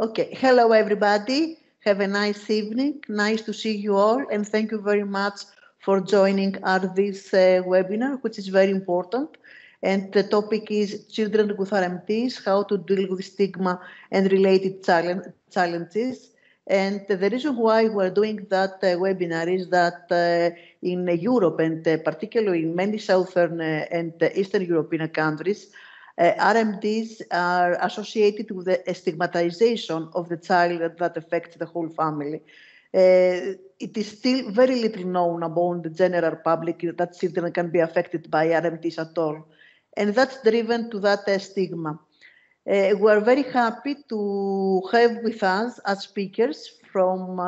Okay, hello everybody. Have a nice evening. Nice to see you all, and thank you very much for joining this webinar, which is very important. And the topic is children with RMDs, how to deal with stigma and related challenges. And the reason why we're doing that webinar is that in Europe, and particularly in many Southern and Eastern European countries, RMDs are associated with the stigmatization of the child that affects the whole family. It is still very little known among the general public that children can be affected by RMDs at all. And that's driven to that stigma. We are very happy to have with us as speakers from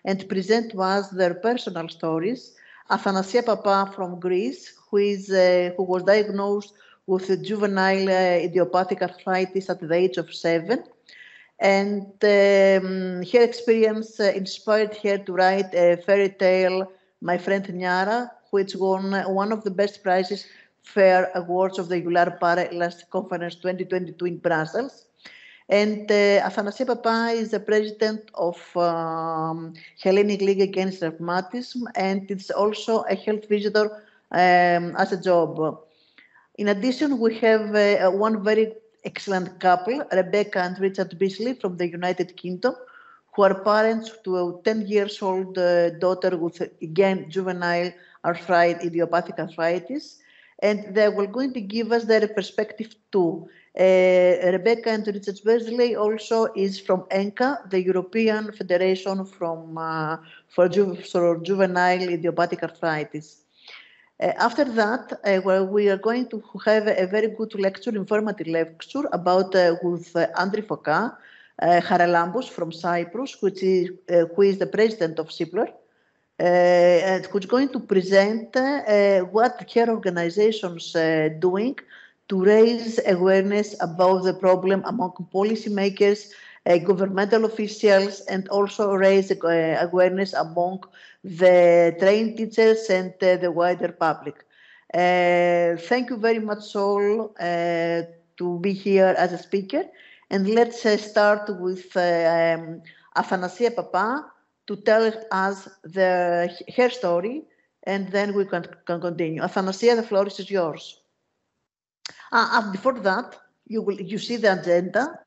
and present to us their personal stories. Athanasia Papa from Greece, who was diagnosed with juvenile idiopathic arthritis at the age of 7. And her experience inspired her to write a fairy tale, My Friend Nyara, which won one of the best prizes fair awards of the EULAR PARE last conference 2022 in Brussels. And Athanasia Papa is the president of Hellenic League Against Rheumatism, and it's also a health visitor as a job. In addition, we have one very excellent couple, Rebecca and Richard Beasley from the United Kingdom, who are parents to a 10-year-old daughter with, again, juvenile idiopathic arthritis. And they were going to give us their perspective too. Rebecca and Richard Beasley also is from ENCA, the European Federation for Juvenile Idiopathic Arthritis. After that, we are going to have a very good lecture, informative lecture about with Andri Foka Haralambos from Cyprus, who is the president of CIPLOR, and who's going to present what her organization is doing to raise awareness about the problem among policymakers, governmental officials, and also raise awareness among the trained teachers and the wider public. Thank you very much all to be here as a speaker. And let's start with Athanasia Papa to tell us her story, and then we can continue. Athanasia, the floor is yours. Before that, you see the agenda.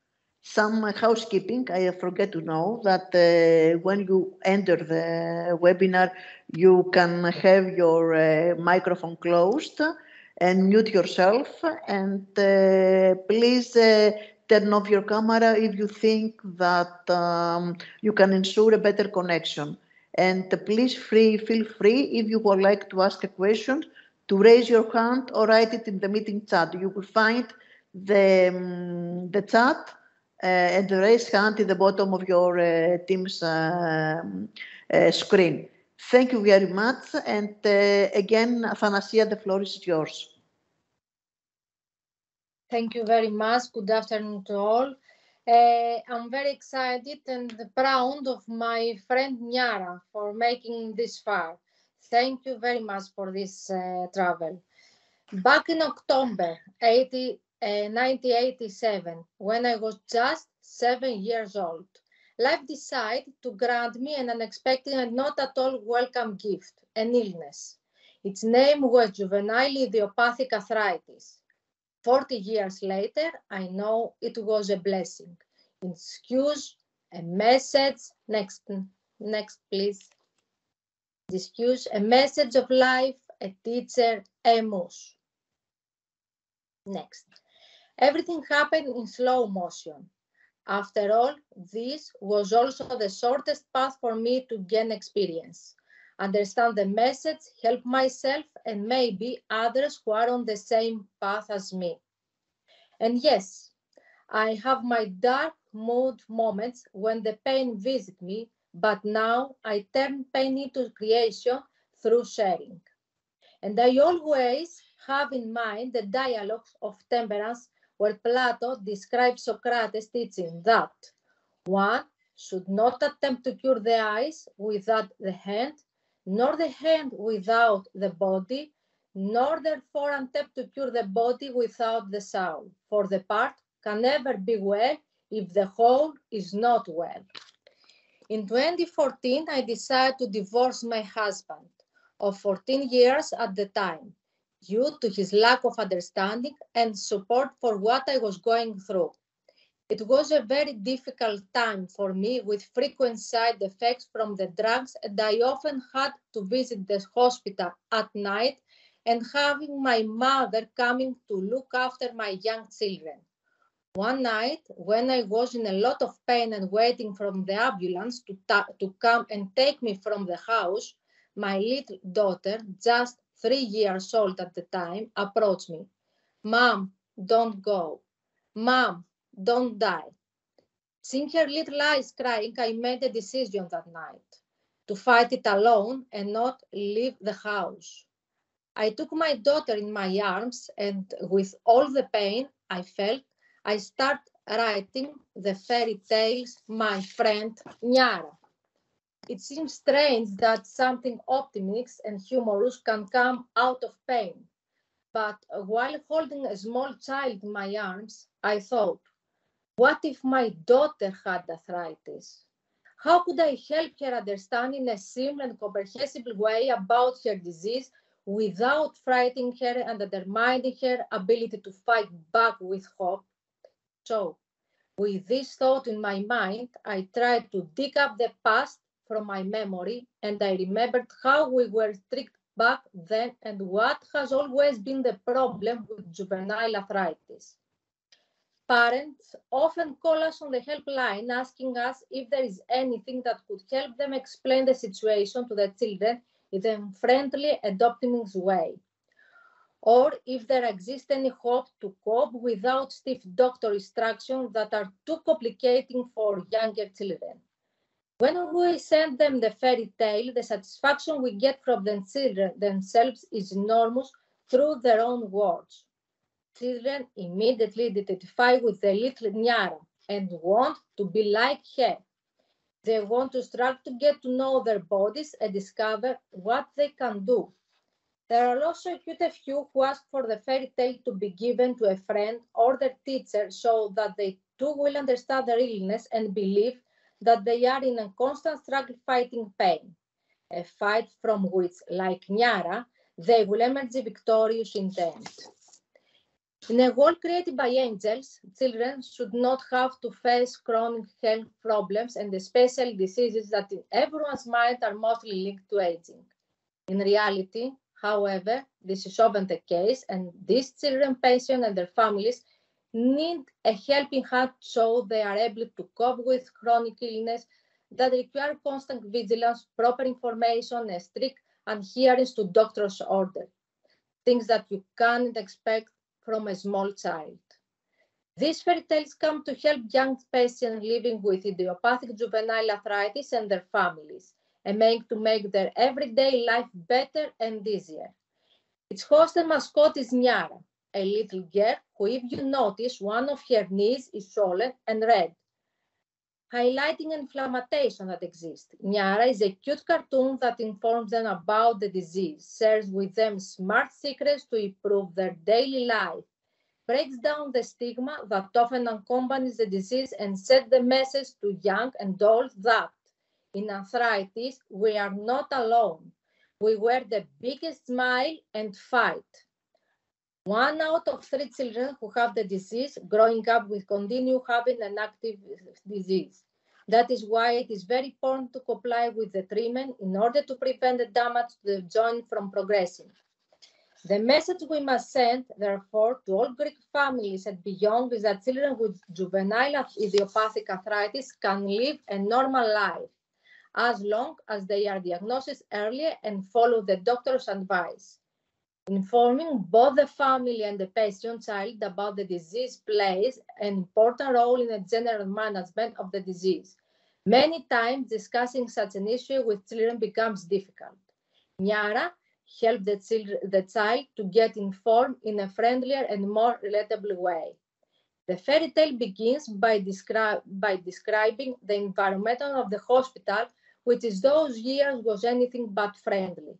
Some housekeeping. I forget to know that when you enter the webinar, you can have your microphone closed and mute yourself. And please turn off your camera if you think that you can ensure a better connection. And please feel free if you would like to ask a question to raise your hand or write it in the meeting chat. You will find the chat and the raise hand at the bottom of your Teams screen. Thank you very much. And again, Athanasia, the floor is yours. Thank you very much. Good afternoon to all. I'm very excited and proud of my friend Nyara for making this far. Thank you very much for this travel. Back in October 1987, when I was just 7 years old, life decided to grant me an unexpected and not at all welcome gift, an illness. Its name was juvenile idiopathic arthritis. 40 years later, I know it was a blessing. Excuse, a message, next please. Excuse, a message of life, a teacher, a muse. Next. Everything happened in slow motion. After all, this was also the shortest path for me to gain experience, understand the message, help myself, and maybe others who are on the same path as me. And yes, I have my dark mood moments when the pain visits me, but now I turn pain into creation through sharing. And I always have in mind the dialogues of temperance where Plato describes Socrates' teaching that one should not attempt to cure the eyes without the hand, nor the hand without the body, nor therefore attempt to cure the body without the soul, for the part can never be well if the whole is not well. In 2014, I decided to divorce my husband of 14 years at the time, due to his lack of understanding and support for what I was going through. It was a very difficult time for me with frequent side effects from the drugs, and I often had to visit the hospital at night and having my mother coming to look after my young children. One night, when I was in a lot of pain and waiting for the ambulance to come and take me from the house, my little daughter, just 3 years old at the time, approached me. "Mom, don't go. Mom, don't die." Seeing her little eyes crying, I made a decision that night to fight it alone and not leave the house. I took my daughter in my arms, and with all the pain I felt, I started writing the fairy tales, My Friend Nyara. It seems strange that something optimistic and humorous can come out of pain. But while holding a small child in my arms, I thought, what if my daughter had arthritis? How could I help her understand in a simple and comprehensible way about her disease without frightening her and undermining her ability to fight back with hope? So, with this thought in my mind, I tried to dig up the past from my memory, and I remembered how we were strict back then and what has always been the problem with juvenile arthritis. Parents often call us on the helpline asking us if there is anything that could help them explain the situation to their children in a friendly and optimistic way, or if there exists any hope to cope without stiff doctor instructions that are too complicating for younger children. When we send them the fairy tale, the satisfaction we get from the children themselves is enormous through their own words. Children immediately identify with the little Nyara and want to be like her. They want to start to get to know their bodies and discover what they can do. There are also quite a few who ask for the fairy tale to be given to a friend or their teacher so that they too will understand their illness and believe that they are in a constant struggle fighting pain, a fight from which, like Nyara, they will emerge victorious in the end. In a world created by angels, children should not have to face chronic health problems and especially diseases that in everyone's mind are mostly linked to aging. In reality, however, this is often the case, and these children, patients and their families need a helping hand so they are able to cope with chronic illness that require constant vigilance, proper information, and strict adherence to doctor's order, things that you can't expect from a small child. These fairy tales come to help young patients living with idiopathic juvenile arthritis and their families, and to make their everyday life better and easier. Its host and mascot is Nyara, a little girl who, if you notice, one of her knees is swollen and red, highlighting inflammation that exists. Nyara is a cute cartoon that informs them about the disease, shares with them smart secrets to improve their daily life, breaks down the stigma that often accompanies the disease, and sends the message to young and old that in arthritis, we are not alone. We wear the biggest smile and fight. 1 out of 3 children who have the disease growing up will continue having an active disease. That is why it is very important to comply with the treatment in order to prevent the damage to the joint from progressing. The message we must send, therefore, to all Greek families and beyond is that children with juvenile idiopathic arthritis can live a normal life as long as they are diagnosed early and follow the doctor's advice. Informing both the family and the patient child about the disease plays an important role in the general management of the disease. Many times, discussing such an issue with children becomes difficult. Nyara helps the child to get informed in a friendlier and more relatable way. The fairy tale begins by describing the environment of the hospital, which in those years was anything but friendly.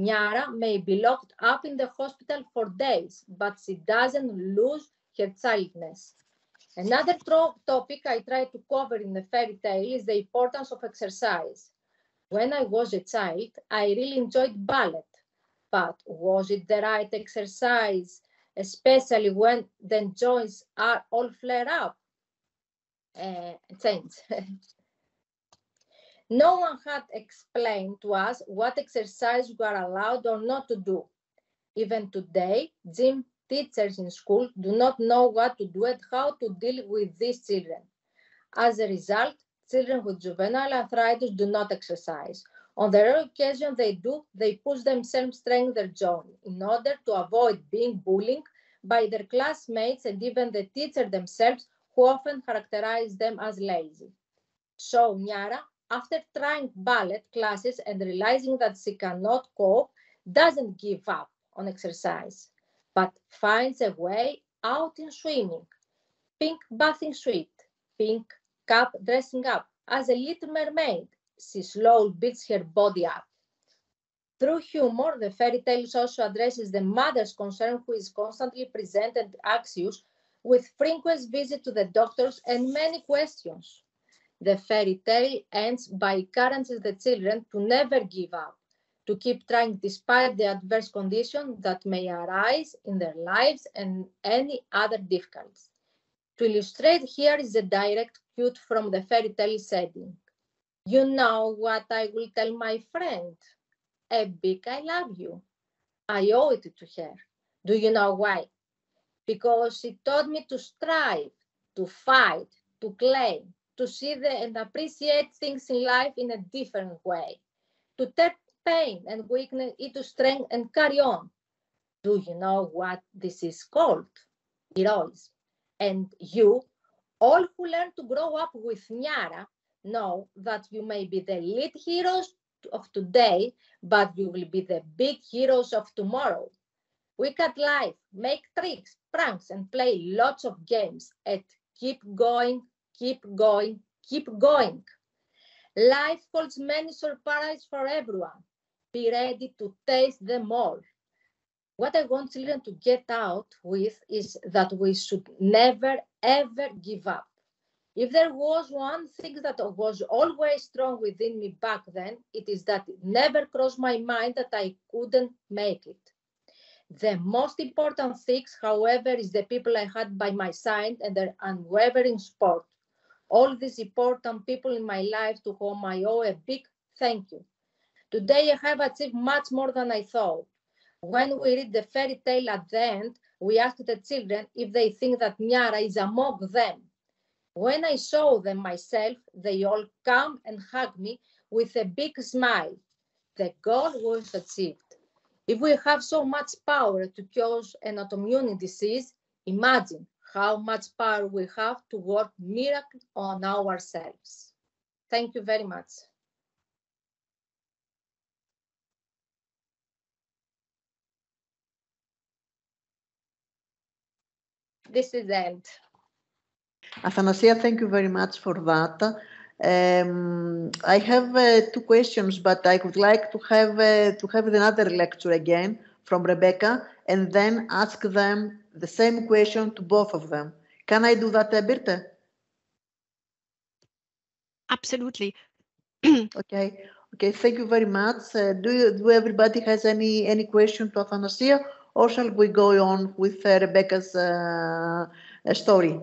Nyara may be locked up in the hospital for days, but she doesn't lose her childness. Another topic I try to cover in the fairy tale is the importance of exercise. When I was a child, I really enjoyed ballet, but was it the right exercise, especially when the joints are all flare up? Thanks. No one had explained to us what exercise we are allowed or not to do. Even today, gym teachers in school do not know what to do and how to deal with these children. As a result, children with juvenile arthritis do not exercise. On the rare occasion they do, they push themselves to strengthen their joint in order to avoid being bullied by their classmates and even the teacher themselves, who often characterize them as lazy. So Nyara, after trying ballet classes and realizing that she cannot cope, doesn't give up on exercise, but finds a way out in swimming, pink bathing suit, pink cap dressing up. As a little mermaid, she slowly builds her body up. Through humor, the fairy tale also addresses the mother's concern, who is constantly presented anxious with frequent visits to the doctors and many questions. The fairy tale ends by encouraging the children to never give up, to keep trying despite the adverse conditions that may arise in their lives and any other difficulties. To illustrate, here is a direct quote from the fairy tale setting. You know what I will tell my friend? A big I love you. I owe it to her. Do you know why? Because she taught me to strive, to fight, to claim, to see and appreciate things in life in a different way, to turn pain and weakness into strength and carry on. Do you know what this is called? Heroism. And you, all who learn to grow up with Nyara, know that you may be the lead heroes of today, but you will be the big heroes of tomorrow. We cut life, make tricks, pranks, and play lots of games, and keep going, keep going, keep going. Life holds many surprises for everyone. Be ready to taste them all. What I want children to get out with is that we should never, ever give up. If there was one thing that was always strong within me back then, it is that it never crossed my mind that I couldn't make it. The most important thing, however, is the people I had by my side and their unwavering support. All these important people in my life to whom I owe a big thank you. Today I have achieved much more than I thought. When we read the fairy tale at the end, we ask the children if they think that Nyara is among them. When I saw them myself, they all come and hug me with a big smile. The goal was achieved. If we have so much power to cure an autoimmune disease, imagine how much power we have to work miracles on ourselves. Thank you very much. This is the end. Athanasia, thank you very much for that. I have two questions, but I would like to have another lecture again from Rebecca, and then ask them the same question to both of them. Can I do that, Birte? Absolutely. Okay. Okay. Thank you very much. Do everybody has any question to Athanasia, or shall we go on with Rebecca's story?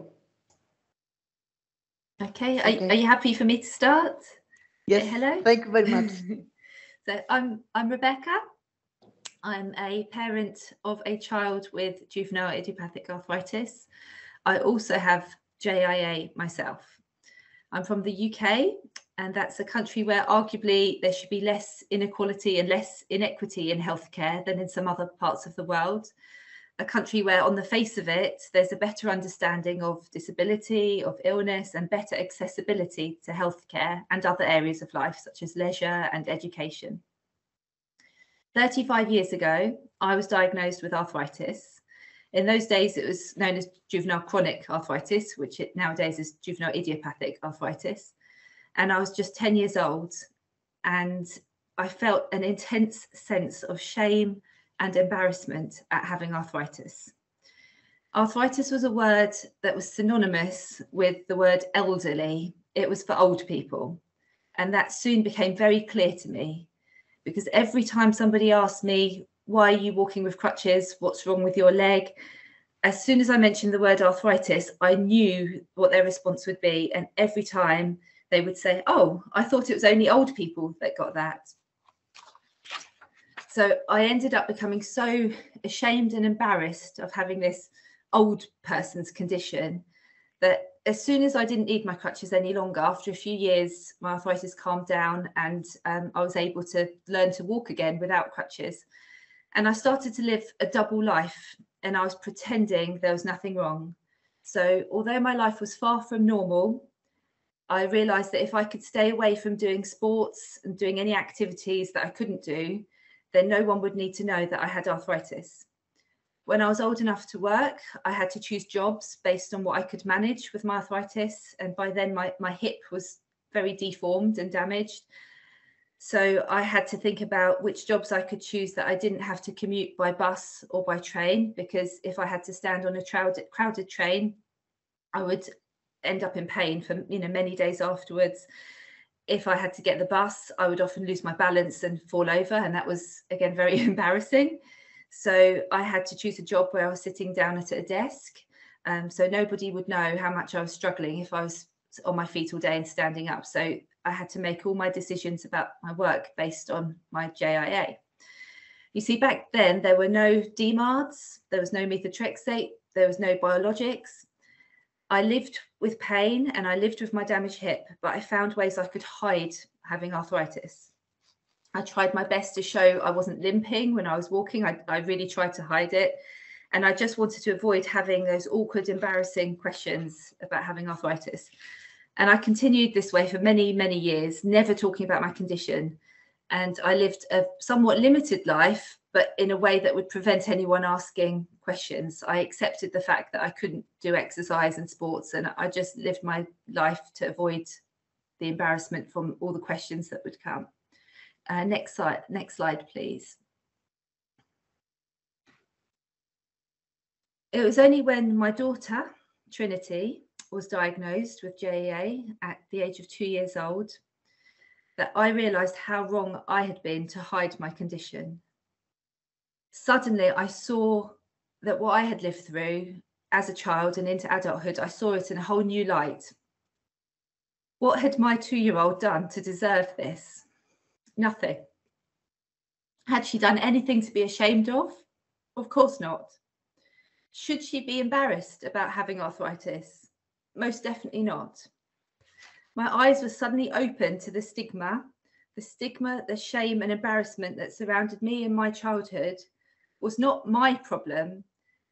Okay. Are you happy for me to start? Yes. Hello. Thank you very much. So I'm Rebecca. I'm a parent of a child with juvenile idiopathic arthritis. I also have JIA myself. I'm from the UK, and that's a country where arguably there should be less inequality and less inequity in healthcare than in some other parts of the world. A country where on the face of it, there's a better understanding of disability, of illness, and better accessibility to healthcare and other areas of life, such as leisure and education. 35 years ago, I was diagnosed with arthritis. In those days, it was known as juvenile chronic arthritis, which nowadays is juvenile idiopathic arthritis. And I was just 10 years old, and I felt an intense sense of shame and embarrassment at having arthritis. Arthritis was a word that was synonymous with the word elderly. It was for old people. And that soon became very clear to me, because every time somebody asked me, why are you walking with crutches? What's wrong with your leg? As soon as I mentioned the word arthritis, I knew what their response would be. And every time they would say, oh, I thought it was only old people that got that. So I ended up becoming so ashamed and embarrassed of having this old person's condition that as soon as I didn't need my crutches any longer, after a few years, my arthritis calmed down and I was able to learn to walk again without crutches. And I started to live a double life, and I was pretending there was nothing wrong. So although my life was far from normal, I realized that if I could stay away from doing sports and doing any activities that I couldn't do, then no one would need to know that I had arthritis. When I was old enough to work, I had to choose jobs based on what I could manage with my arthritis. And by then my hip was very deformed and damaged. So I had to think about which jobs I could choose that I didn't have to commute by bus or by train, because if I had to stand on a crowded train, I would end up in pain for many days afterwards. If I had to get the bus, I would often lose my balance and fall over, and that was again very embarrassing. So I had to choose a job where I was sitting down at a desk, so nobody would know how much I was struggling if I was on my feet all day and standing up. So I had to make all my decisions about my work based on my JIA. You see, back then there were no DMARDs, there was no methotrexate, there was no biologics. I lived with pain and I lived with my damaged hip, but I found ways I could hide having arthritis. I tried my best to show I wasn't limping when I was walking. I really tried to hide it. And I just wanted to avoid having those awkward, embarrassing questions about having arthritis. And I continued this way for many, many years, never talking about my condition. And I lived a somewhat limited life, but in a way that would prevent anyone asking questions. I accepted the fact that I couldn't do exercise and sports, and I just lived my life to avoid the embarrassment from all the questions that would come. Next slide, please. It was only when my daughter, Trinity, was diagnosed with JEA at the age of 2 years old that I realized how wrong I had been to hide my condition. Suddenly, I saw that what I had lived through as a child and into adulthood, I saw it in a whole new light. What had my 2-year-old done to deserve this? Nothing. Had she done anything to be ashamed of? Of course not. Should she be embarrassed about having arthritis? Most definitely not. My eyes were suddenly open to the stigma, the shame and embarrassment that surrounded me in my childhood was not my problem.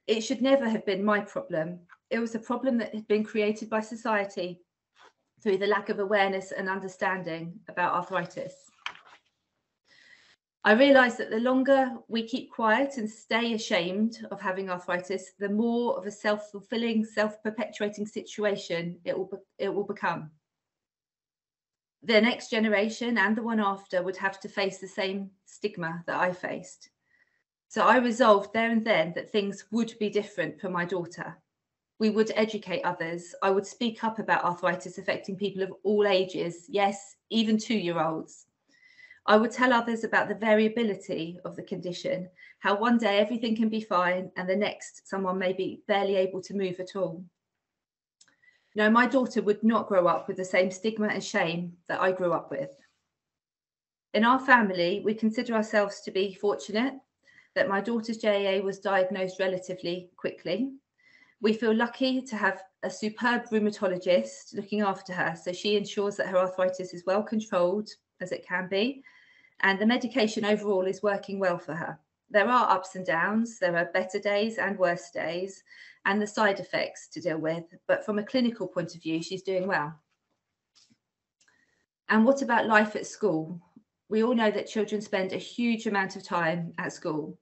It should never have been my problem. It was a problem that had been created by society through the lack of awareness and understanding about arthritis. I realised that the longer we keep quiet and stay ashamed of having arthritis, the more of a self-fulfilling, self-perpetuating situation it will become. The next generation and the one after would have to face the same stigma that I faced. So I resolved there and then that things would be different for my daughter. We would educate others. I would speak up about arthritis affecting people of all ages, yes, even 2-year-olds. I would tell others about the variability of the condition, how one day everything can be fine and the next someone may be barely able to move at all. No, my daughter would not grow up with the same stigma and shame that I grew up with. In our family, we consider ourselves to be fortunate that my daughter's JEA was diagnosed relatively quickly. We feel lucky to have a superb rheumatologist looking after her, so she ensures that her arthritis is well controlled as it can be, and the medication overall is working well for her. There are ups and downs, there are better days and worse days, and the side effects to deal with, but from a clinical point of view, she's doing well. And what about life at school? We all know that children spend a huge amount of time at school.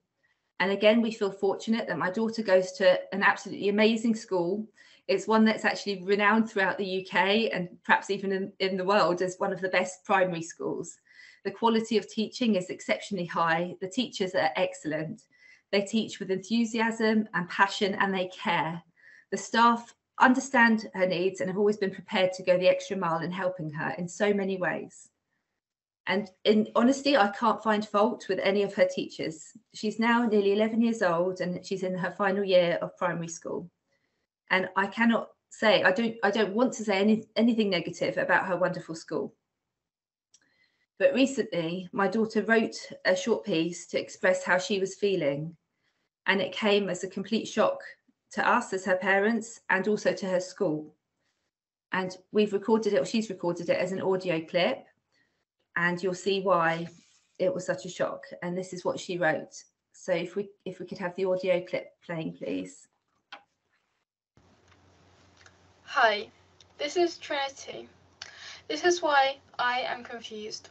And again, we feel fortunate that my daughter goes to an absolutely amazing school. It's one that's actually renowned throughout the UK and perhaps even in the world as one of the best primary schools. The quality of teaching is exceptionally high. The teachers are excellent. They teach with enthusiasm and passion, and they care. The staff understand her needs and have always been prepared to go the extra mile in helping her in so many ways. And in honesty, I can't find fault with any of her teachers. She's now nearly 11 years old and she's in her final year of primary school. And I cannot say, I don't want to say anything negative about her wonderful school. But recently, my daughter wrote a short piece to express how she was feeling. And it came as a complete shock to us as her parents and also to her school. And we've recorded it, or she's recorded it as an audio clip. And you'll see why it was such a shock. And this is what she wrote. So if we could have the audio clip playing, please. Hi, this is Trinity. This is why I am confused.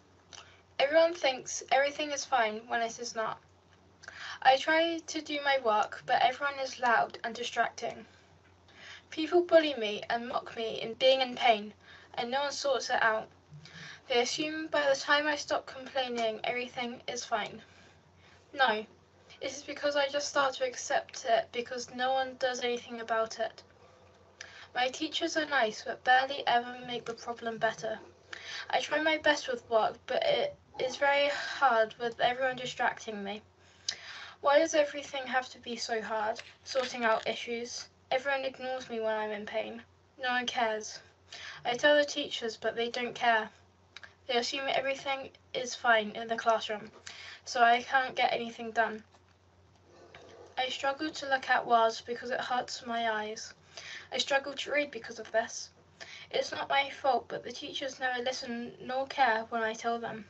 Everyone thinks everything is fine when it is not. I try to do my work, but everyone is loud and distracting. People bully me and mock me in being in pain, and no one sorts it out. They assume by the time I stop complaining, everything is fine. No, it is because I just start to accept it because no one does anything about it. My teachers are nice, but barely ever make the problem better. I try my best with work, but it is very hard with everyone distracting me. Why does everything have to be so hard, sorting out issues? Everyone ignores me when I'm in pain. No one cares. I tell the teachers, but they don't care. They assume everything is fine in the classroom, so I can't get anything done. I struggle to look at words because it hurts my eyes. I struggle to read because of this. It's not my fault, but the teachers never listen nor care when I tell them.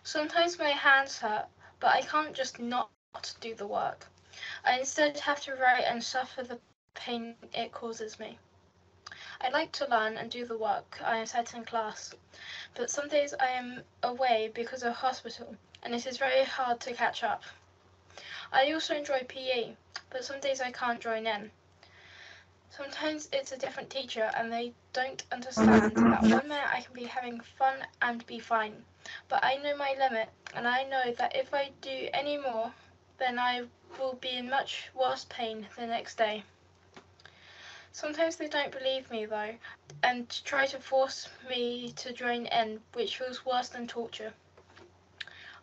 Sometimes my hands hurt, but I can't just not do the work. I instead have to write and suffer the pain it causes me. I like to learn and do the work I am set in class, but some days I am away because of hospital, and it is very hard to catch up. I also enjoy PE, but some days I can't join in. Sometimes it's a different teacher and they don't understand that 1 minute I can be having fun and be fine, but I know my limit, and I know that if I do any more, then I will be in much worse pain the next day. Sometimes they don't believe me though, and try to force me to join in, which feels worse than torture.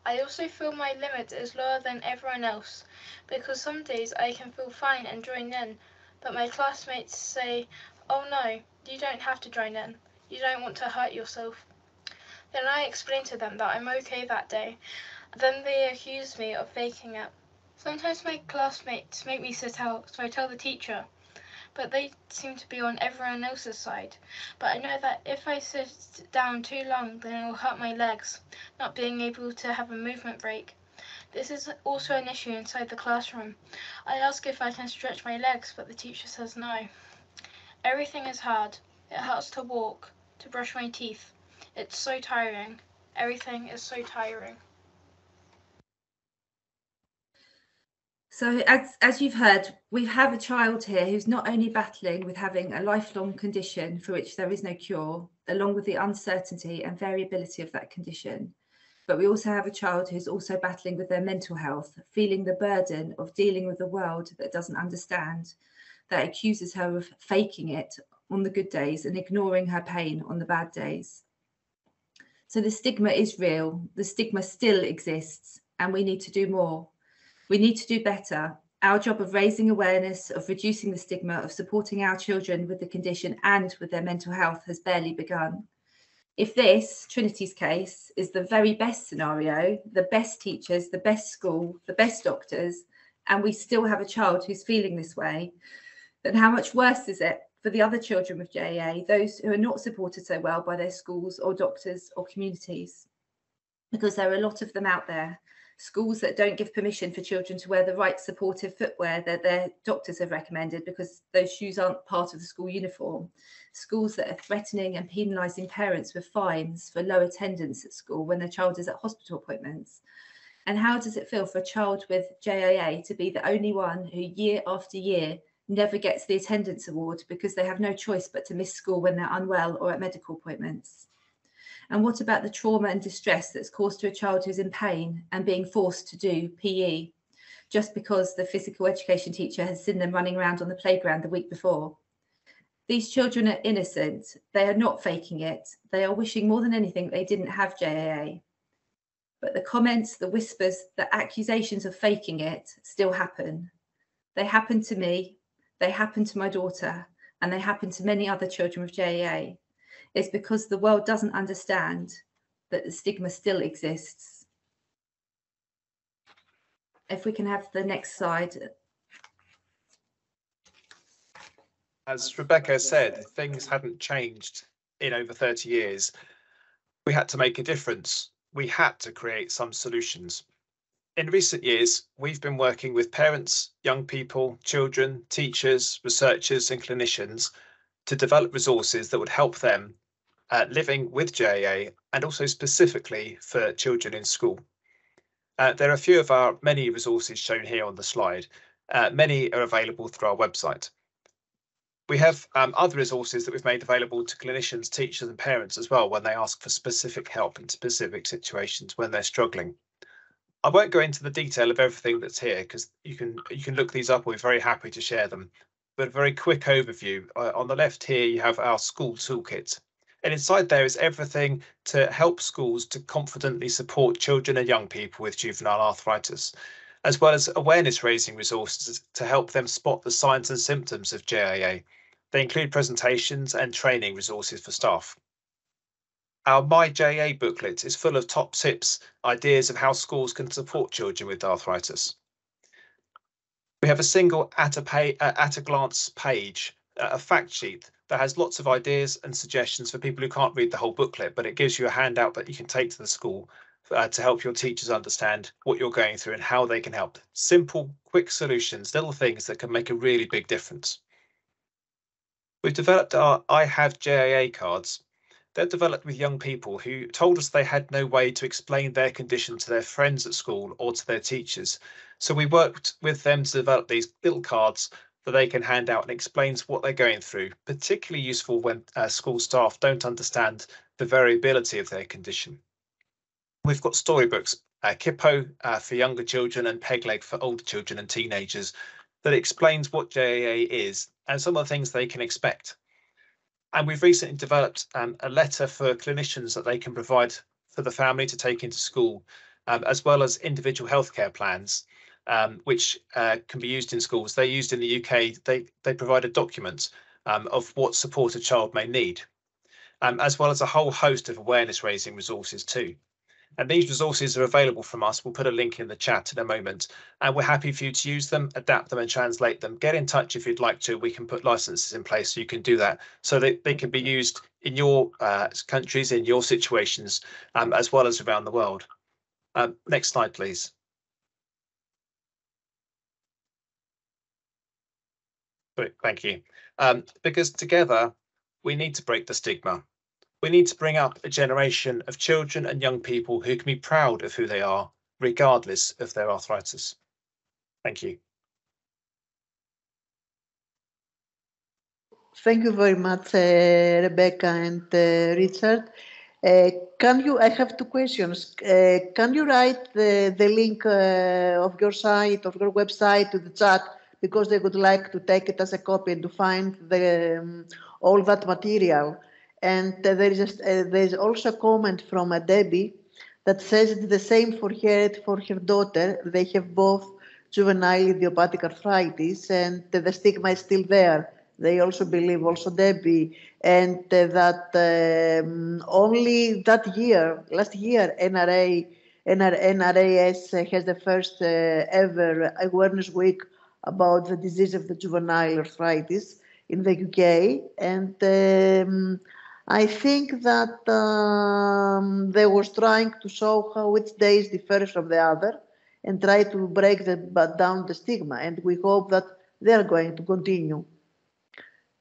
I also feel my limit is lower than everyone else, because some days I can feel fine and join in, but my classmates say, "Oh no, you don't have to join in, you don't want to hurt yourself." Then I explain to them that I'm okay that day, then they accuse me of faking it. Sometimes my classmates make me sit out, so I tell the teacher, but they seem to be on everyone else's side. But I know that if I sit down too long, then it will hurt my legs, not being able to have a movement break. This is also an issue inside the classroom. I ask if I can stretch my legs, but the teacher says no. Everything is hard. It hurts to walk, to brush my teeth. It's so tiring. Everything is so tiring. So as you've heard, we have a child here who's not only battling with having a lifelong condition for which there is no cure, along with the uncertainty and variability of that condition, but we also have a child who's also battling with their mental health, feeling the burden of dealing with a world that doesn't understand, that accuses her of faking it on the good days and ignoring her pain on the bad days. So the stigma is real, the stigma still exists, and we need to do more. We need to do better. Our job of raising awareness, of reducing the stigma, of supporting our children with the condition and with their mental health has barely begun. If this, Trinity's case, is the very best scenario, the best teachers, the best school, the best doctors, and we still have a child who's feeling this way, then how much worse is it for the other children with JAA, those who are not supported so well by their schools or doctors or communities? Because there are a lot of them out there. Schools that don't give permission for children to wear the right supportive footwear that their doctors have recommended because those shoes aren't part of the school uniform. Schools that are threatening and penalising parents with fines for low attendance at school when their child is at hospital appointments. And how does it feel for a child with JAA to be the only one who year after year never gets the attendance award because they have no choice but to miss school when they're unwell or at medical appointments? And what about the trauma and distress that's caused to a child who's in pain and being forced to do PE? just because the physical education teacher has seen them running around on the playground the week before. These children are innocent. They are not faking it. They are wishing more than anything they didn't have JAA. But the comments, the whispers, the accusations of faking it still happen. They happen to me, they happen to my daughter, and they happen to many other children with JAA. It's because the world doesn't understand that the stigma still exists. If we can have the next slide. As Rebecca said, things hadn't changed in over 30 years. We had to make a difference. We had to create some solutions. In recent years, we've been working with parents, young people, children, teachers, researchers and clinicians to develop resources that would help them living with JAA, and also specifically for children in school. There are a few of our many resources shown here on the slide. Many are available through our website. We have other resources that we've made available to clinicians, teachers and parents as well when they ask for specific help in specific situations when they're struggling. I won't go into the detail of everything that's here because you can look these up. We're very happy to share them. But a very quick overview. On the left here, you have our school toolkit. And inside there is everything to help schools to confidently support children and young people with juvenile arthritis, as well as awareness raising resources to help them spot the signs and symptoms of JAA. They include presentations and training resources for staff. Our My JAA booklet is full of top tips, ideas of how schools can support children with arthritis. We have a single at a glance page, a fact sheet that has lots of ideas and suggestions for people who can't read the whole booklet, but it gives you a handout that you can take to the school to help your teachers understand what you're going through and how they can help. Simple, quick solutions, little things that can make a really big difference. We've developed our I Have JAA cards. They're developed with young people who told us they had no way to explain their condition to their friends at school or to their teachers. So we worked with them to develop these little cards that they can hand out and explains what they're going through, particularly useful when school staff don't understand the variability of their condition. We've got storybooks, Kippo for younger children and Pegleg for older children and teenagers, that explains what JAA is and some of the things they can expect. And we've recently developed a letter for clinicians that they can provide for the family to take into school, as well as individual healthcare plans, which can be used in schools. They're used in the UK. They provide a document of what support a child may need, as well as a whole host of awareness raising resources too. And these resources are available from us. We'll put a link in the chat in a moment, and we're happy for you to use them, adapt them and translate them. Get in touch if you'd like to. We can put licenses in place so you can do that, so that they can be used in your countries, in your situations, as well as around the world. Next slide, please. Great, thank you. Because together we need to break the stigma. We need to bring up a generation of children and young people who can be proud of who they are, regardless of their arthritis. Thank you. Thank you very much, Rebecca and Richard. I have two questions. Can you write the link of your site, of your website to the chat, because they would like to take it as a copy and to find all that material? And there is also a comment from Debbie that says it's the same for her daughter. They have both juvenile idiopathic arthritis, and the stigma is still there. They also believe, also Debbie, and that only that year, last year, NRAS has the first ever awareness week about the disease of the juvenile arthritis in the UK, and I think that they were trying to show how each day is different from the other and try to break down the stigma, and we hope that they are going to continue.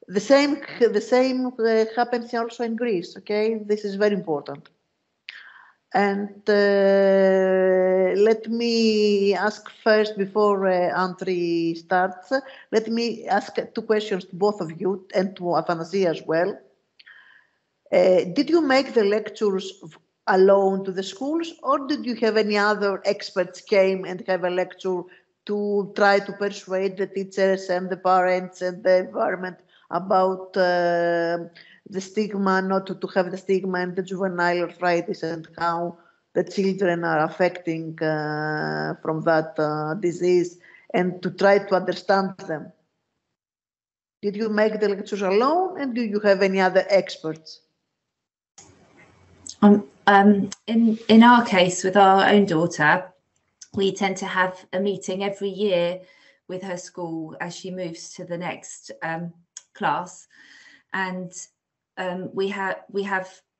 The same happens also in Greece, okay? This is very important. And let me ask first, before Andri starts, let me ask two questions to both of you and to Athanasia as well. Did you make the lectures alone to the schools, or did you have any other experts came and have a lecture to try to persuade the teachers and the parents and the environment about the stigma, not to have the stigma and the juvenile arthritis and how the children are affecting from that disease, and to try to understand them. Did you make the lectures alone, and do you have any other experts? In our case, with our own daughter, we tend to have a meeting every year with her school as she moves to the next class, and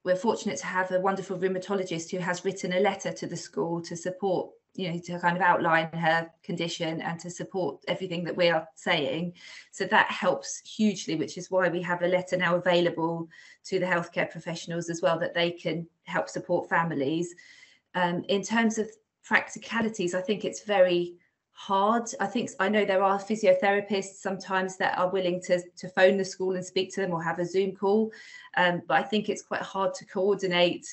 we're fortunate to have a wonderful rheumatologist who has written a letter to the school to support, to kind of outline her condition and to support everything that we are saying. So that helps hugely, which is why we have a letter now available to the healthcare professionals as well, that they can help support families. In terms of practicalities, I think it's very hard. I know there are physiotherapists sometimes that are willing to phone the school and speak to them or have a Zoom call, but I think it's quite hard to coordinate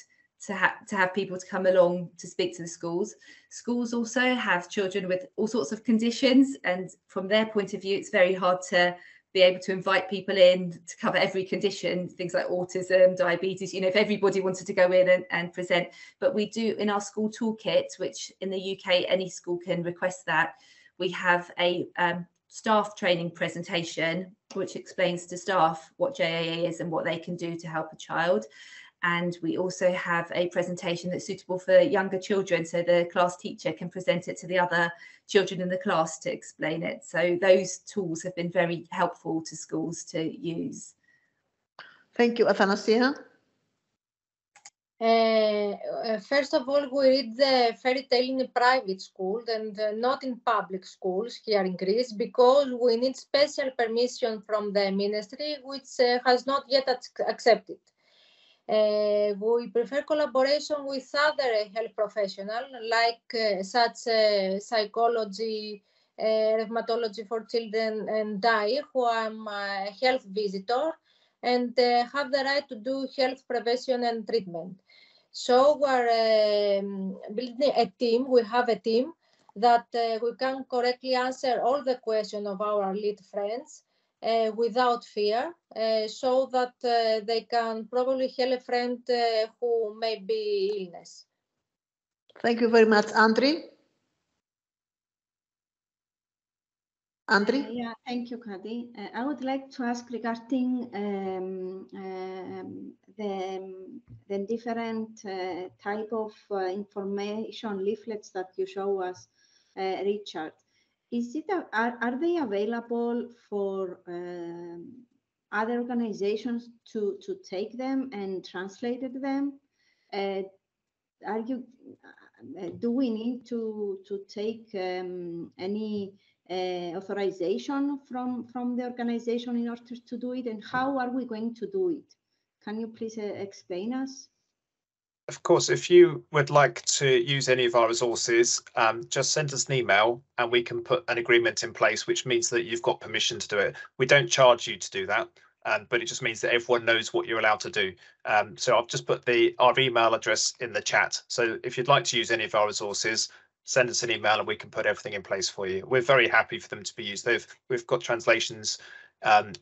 to have people to come along to speak to the schools. Schools also have children with all sorts of conditions, and from their point of view, it's very hard to be able to invite people in to cover every condition, things like autism, diabetes, if everybody wanted to go in and present. But we do, in our school toolkit, which in the UK, any school can request that, we have a staff training presentation, which explains to staff what JAA is and what they can do to help a child. And we also have a presentation that's suitable for younger children, so the class teacher can present it to the other children in the class to explain it. So those tools have been very helpful to schools to use. Thank you. Athanasia? First of all, we read the fairy tale in a private school and not in public schools here in Greece, because we need special permission from the ministry, which has not yet accepted. We prefer collaboration with other health professionals, like such psychology, rheumatology for children, and I, who am a health visitor and have the right to do health prevention and treatment. So we're building a team. We have a team that we can correctly answer all the questions of our lead friends without fear, so that they can probably help a friend who may be illness. Thank you very much. Andri? Andri? Yeah, thank you, Kadi. I would like to ask regarding the different type of information leaflets that you show us, Richard. Are they available for other organizations to take them and translate them? Do we need to take any authorization from the organization in order to do it, and how are we going to do it? Can you please explain us? Of course, if you would like to use any of our resources, just send us an email and we can put an agreement in place, which means that you've got permission to do it. We don't charge you to do that, but it just means that everyone knows what you're allowed to do. So I've just put our email address in the chat. So if you'd like to use any of our resources, send us an email and we can put everything in place for you. We're very happy for them to be used. We've got translations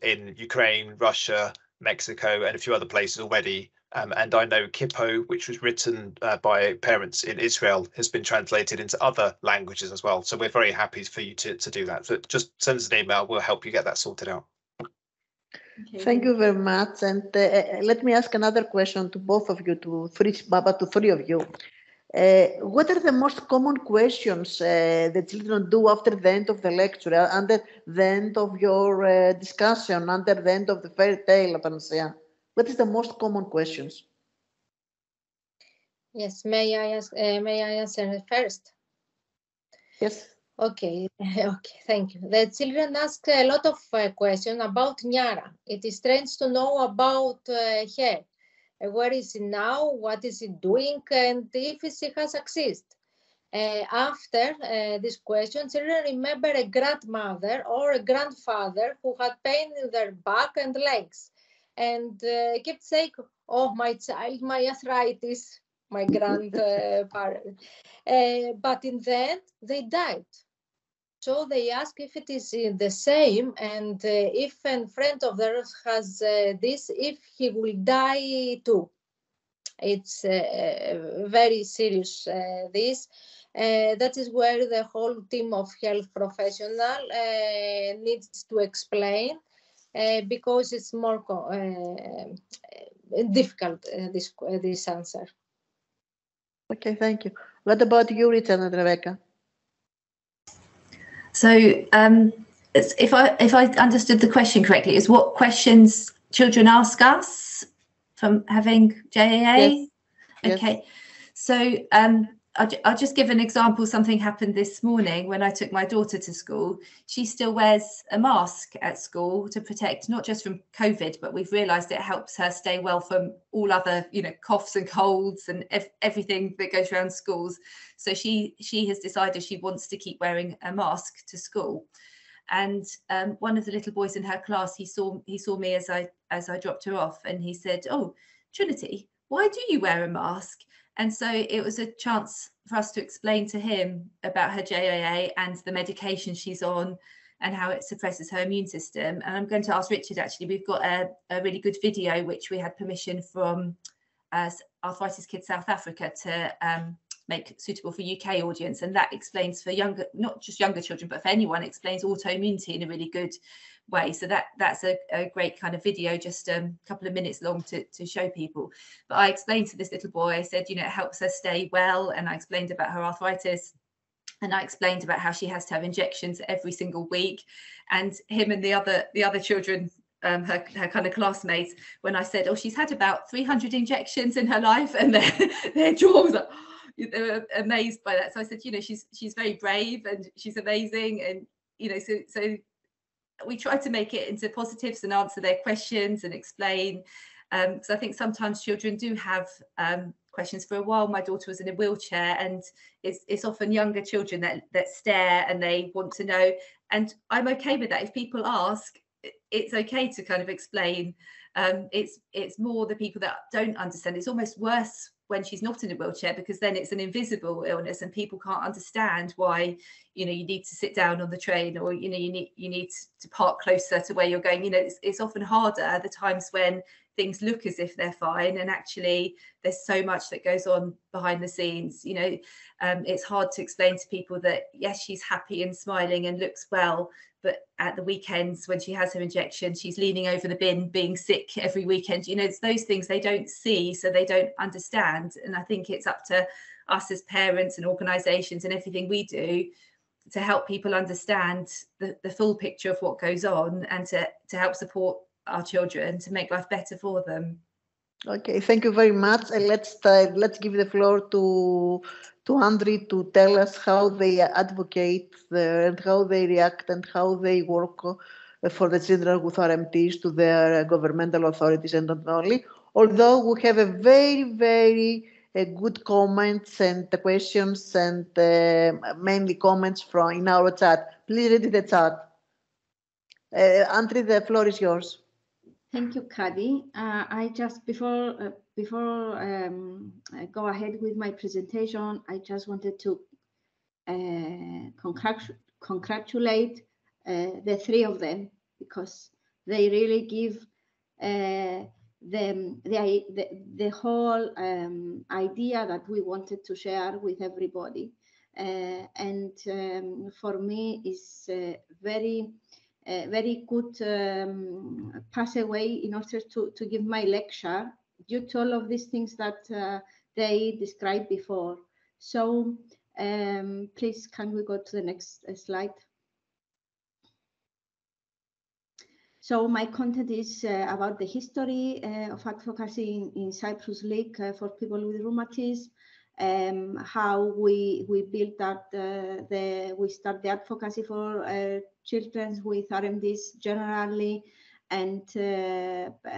in Ukraine, Russia, Mexico, and a few other places already. And I know Kippo, which was written by parents in Israel, has been translated into other languages as well. So we're very happy for you to do that. So just send us an email. We'll help you get that sorted out. Okay. Thank you very much. And let me ask another question to both of you, to three of you. What are the most common questions the children do after the end of the lecture, under the end of your discussion, under the end of the fairy tale, Athanasia? What is the most common questions? Yes, may I answer first? Yes. Okay, thank you. The children ask a lot of questions about Nyara. It is strange to know about her. Where is she now? What is she doing? And if she has succeeded. After this question, children remember a grandmother or a grandfather who had pain in their back and legs, and kept saying, "Oh, my child, my arthritis," my grandparent. But in the end, they died. So they ask if it is the same, and if a friend of theirs has this, if he will die too. It's very serious, this. That is where the whole team of health professional needs to explain, because it's more difficult, this answer. Okay, thank you. What about you, Richard and Rebecca? So if I understood the question correctly, is what questions children ask us from having JAA? Yes. Okay, Yes. so I'll just give an example. Something happened this morning when I took my daughter to school. She still wears a mask at school to protect not just from COVID, but we've realised it helps her stay well from all other, coughs and colds and everything that goes around schools. So she has decided she wants to keep wearing a mask to school. And one of the little boys in her class, he saw me as I dropped her off, and he said, "Oh, Trinity, why do you wear a mask?" And so it was a chance for us to explain to him about her JAA and the medication she's on and how it suppresses her immune system. And I'm going to ask Richard, actually, we've got a really good video, which we had permission from Arthritis Kids South Africa to make suitable for UK audience. And that explains for younger, not just younger children, but for anyone, explains autoimmunity in a really good way. So that's a great kind of video, just a couple of minutes long to show people. But I explained to this little boy, I said, it helps her stay well. And I explained about her arthritis. And I explained about how she has to have injections every single week. And him and the other children, her kind of classmates, when I said, "Oh, she's had about 300 injections in her life," and their jaw was like, they were amazed by that. So I said, she's very brave and she's amazing, and so we try to make it into positives and answer their questions and explain. So I think sometimes children do have questions. For a while, my daughter was in a wheelchair, and it's often younger children that stare and they want to know. And I'm okay with that. If people ask, it's okay to kind of explain. It's more the people that don't understand. It's almost worse when she's not in a wheelchair, because then it's an invisible illness and people can't understand why you need to sit down on the train, or you need to park closer to where you're going. It's often harder the times when things look as if they're fine, and actually there's so much that goes on behind the scenes. It's hard to explain to people that yes, she's happy and smiling and looks well, but at the weekends when she has her injection, she's leaning over the bin being sick every weekend. It's those things they don't see, so they don't understand. And I think it's up to us as parents and organisations and everything we do to help people understand the full picture of what goes on, and to help support our children to make life better for them. Okay, thank you very much. And let's give the floor to Andrew to tell us how they advocate and how they react and how they work for the children with RMDs to their governmental authorities, and not only. Although we have a very, very good comments and questions, and mainly comments in our chat. Please read the chat. Andrew, the floor is yours. Thank you, Kadi. I just before I go ahead with my presentation, I just wanted to congratulate the three of them, because they really give the whole idea that we wanted to share with everybody, and for me is very good pathway in order to give my lecture due to all of these things that they described before. So please, can we go to the next slide? So my content is about the history of advocacy in Cyprus League for people with rheumatism, how we built that we start the advocacy for children with RMDs generally, and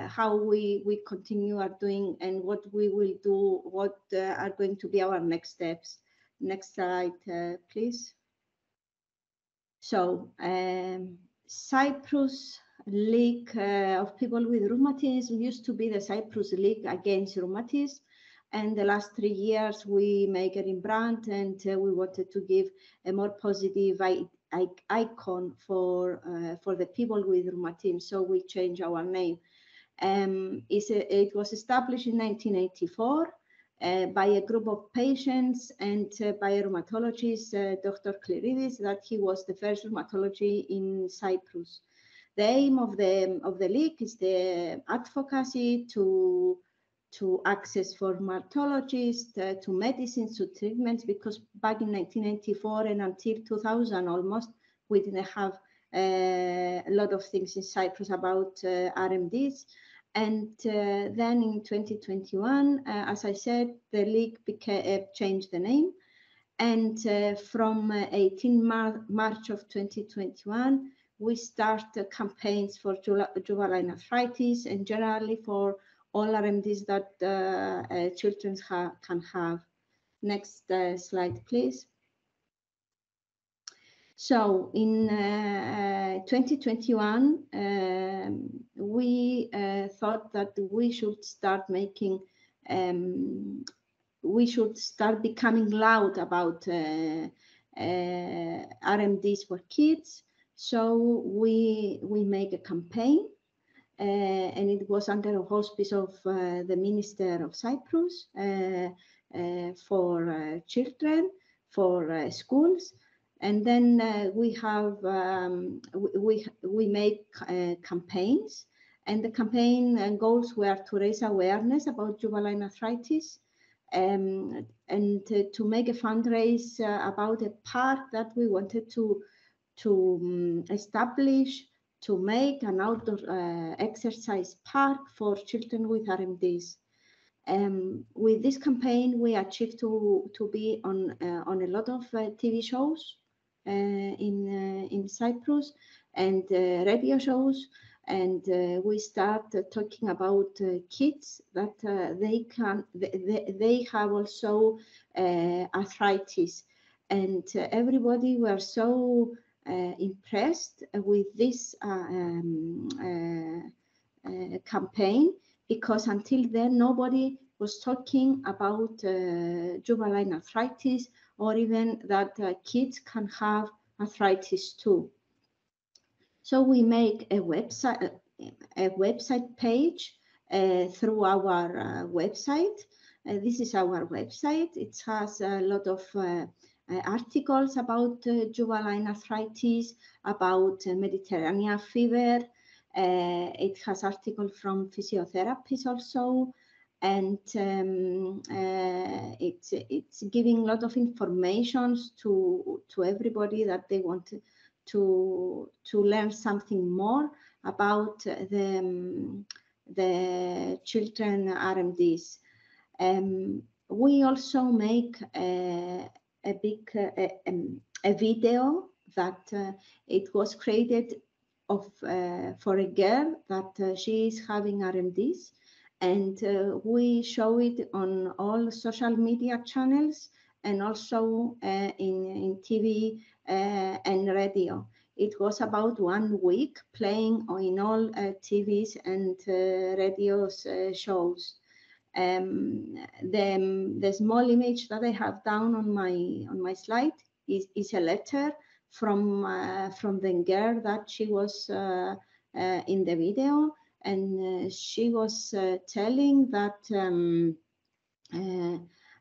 how we continue our doing, and what we will do, what are going to be our next steps. Next slide, please. So Cyprus League of people with rheumatism used to be the Cyprus League against rheumatism. And the last 3 years, we make a rebrand, and we wanted to give a more positive icon for the people with rheumatism. So we changed our name. It was established in 1984 by a group of patients and by a rheumatologist, Dr. Kleridis, that he was the first rheumatology in Cyprus. The aim of the league is the advocacy to access for rheumatologists, to medicines, to treatments, because back in 1994 and until 2000 almost, we didn't have a lot of things in Cyprus about RMDs. And then in 2021, as I said, the league changed the name. And from 18 March of 2021, we start campaigns for juvenile arthritis and generally for all RMDs that children can have. Next slide, please. So in 2021, we thought that we should start making, we should start becoming loud about RMDs for kids. So we make a campaign, and it was under the auspice of the Minister of Cyprus for children, for schools. And then we have we make campaigns, and the campaign goals were to raise awareness about juvenile arthritis, and to make a fundraise about a park that we wanted to establish, to make an outdoor exercise park for children with RMDs. With this campaign, we achieved to be on a lot of TV shows in Cyprus and radio shows, and we start talking about kids that they have also arthritis, and everybody were so impressed with this campaign, because until then nobody was talking about juvenile arthritis, or even that kids can have arthritis too. So we make a website page through our website. This is our website. It has a lot of articles about juvenile arthritis, about Mediterranean fever. It has articles from physiotherapists also, and it's giving a lot of information to everybody that they want to learn something more about the children RMDs. We also make a video that it was created for a girl that she is having RMDs, and we show it on all social media channels and also in TV and radio. It was about 1 week playing in all TVs and radio shows. The small image that I have down on my slide is a letter from the girl that she was in the video, and she was telling that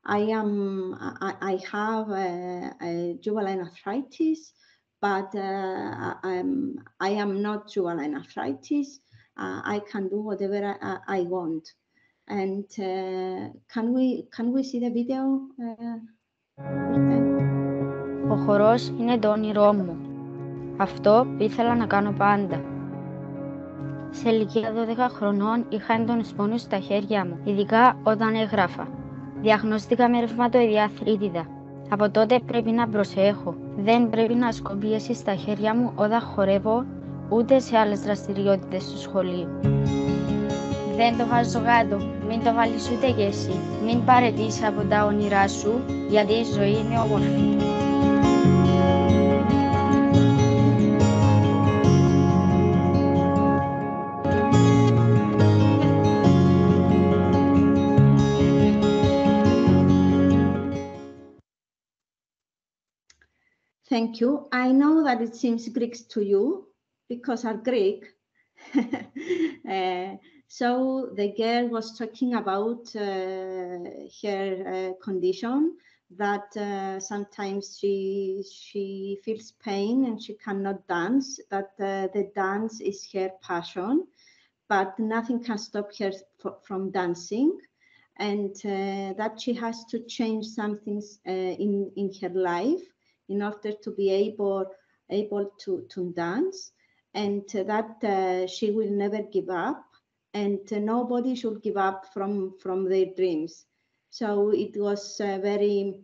I have a juvenile arthritis, but I am not juvenile arthritis. I can do whatever I want. And can we see the video? Ο χορός είναι το όνειρό μου. Αυτό που ήθελα να κάνω πάντα. Σε ηλικία 12 χρονών είχα έντονους πόνους στα χέρια μου, ειδικά όταν έγραφα. Διαγνωστήκα με ρευματοειδή αρθρίτιδα. Από τότε πρέπει να προσέχω. Δεν πρέπει να ασκώ πίεση στα χέρια μου όταν χορεύω, ούτε σε άλλες δραστηριότητες του σχολείου. Δεν το βάζω κάτω, μην το βάλεις ούτε και εσύ. Μην παραιτήσεις από τα όνειρά σου, γιατί η ζωή είναι όμορφη. Thank you. I know that it seems Greek to you because I'm Greek. So the girl was talking about her condition, that sometimes she feels pain and she cannot dance, that the dance is her passion, but nothing can stop her from dancing, and that she has to change something in her life in order to be able to dance, and that she will never give up, and nobody should give up from their dreams. So it was very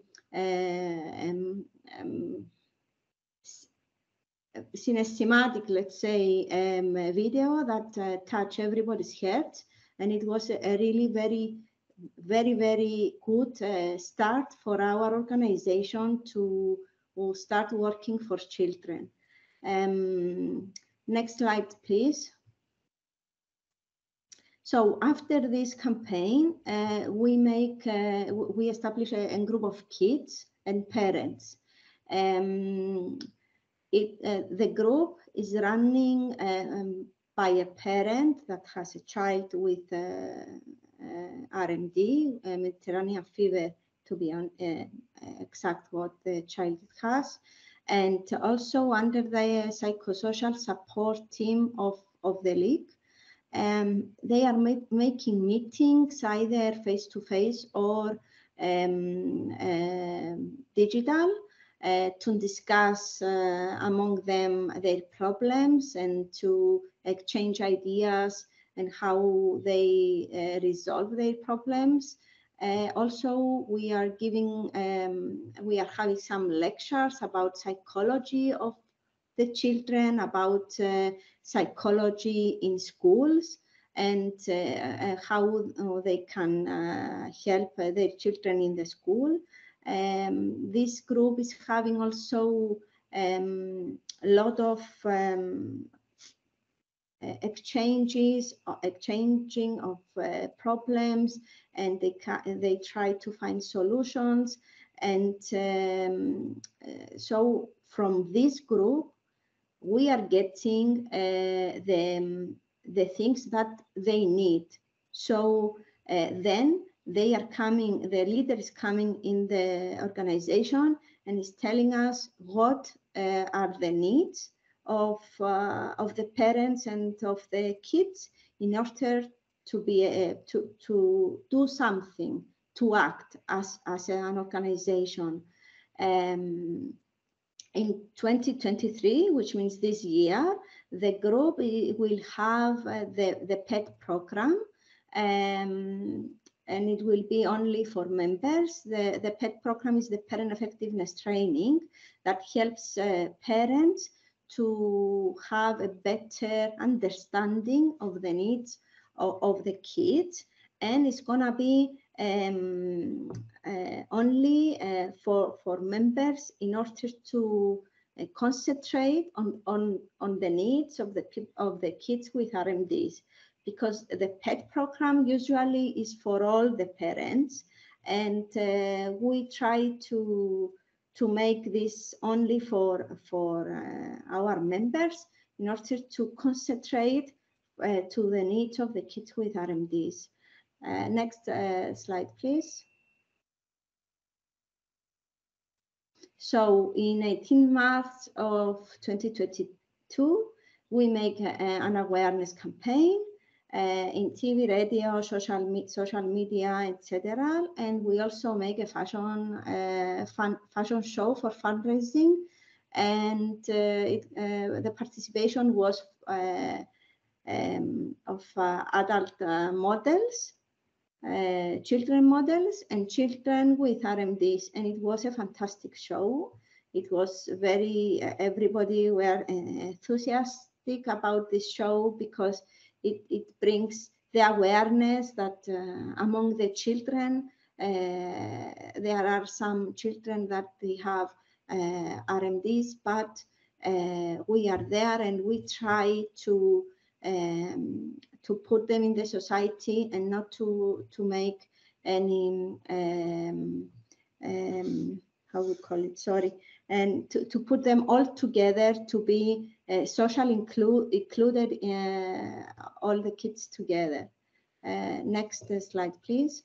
cinematic, let's say, video that touched everybody's heart, and it was a really very good start for our organization to start working for children. Next slide, please. So after this campaign, we establish a group of kids and parents. The group is running by a parent that has a child with RMD, Mediterranean fever, to be exact what the child has, and also under the psychosocial support team of the league. They are making meetings either face-to-face or digital to discuss among them their problems and to exchange ideas and how they resolve their problems. Also, we are having some lectures about psychology of the children, about psychology in schools, and how they can help their children in the school. This group is having also a lot of exchanging of problems, and they try to find solutions. And so from this group, we are getting the things that they need. So then they are coming, the leader is coming in the organization and is telling us what are the needs of the parents and of the kids in order to be to do something, to act as an organization. In 2023, which means this year, the group will have the PET program, and it will be only for members. The PET program is the Parent Effectiveness Training that helps parents to have a better understanding of the needs of the kids, and it's gonna be only for members in order to concentrate on the needs of the kids with RMDs, because the PET program usually is for all the parents, and we try to make this only for our members in order to concentrate to the needs of the kids with RMDs. Next slide, please. So in 18 March of 2022, we make an awareness campaign in TV, radio, social media, etc. And we also make a fashion show for fundraising. And the participation was of adult models, children models, and children with RMDs, and it was a fantastic show. It was very, everybody were enthusiastic about this show because it brings the awareness that among the children, there are some children that they have RMDs, but we are there and we try to put them in the society and not to make any how we call it, sorry, and to put them all together to be socially included, all the kids together. Next slide, please.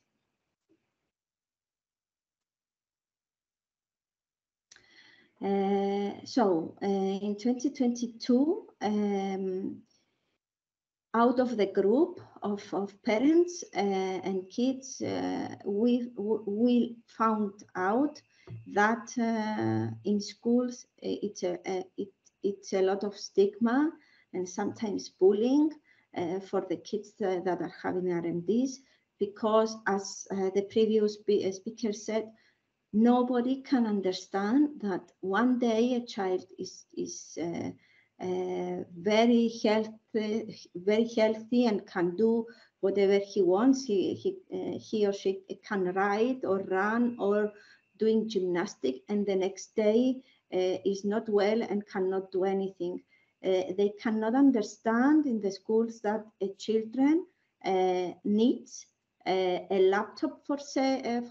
So in 2022, out of the group of parents and kids, we found out that in schools it's a lot of stigma and sometimes bullying for the kids that are having RMDs, because as the previous speaker said, nobody can understand that one day a child is very healthy and can do whatever he wants. He or she can ride or run or doing gymnastics, and the next day is not well and cannot do anything. They cannot understand in the schools that children needs a laptop, for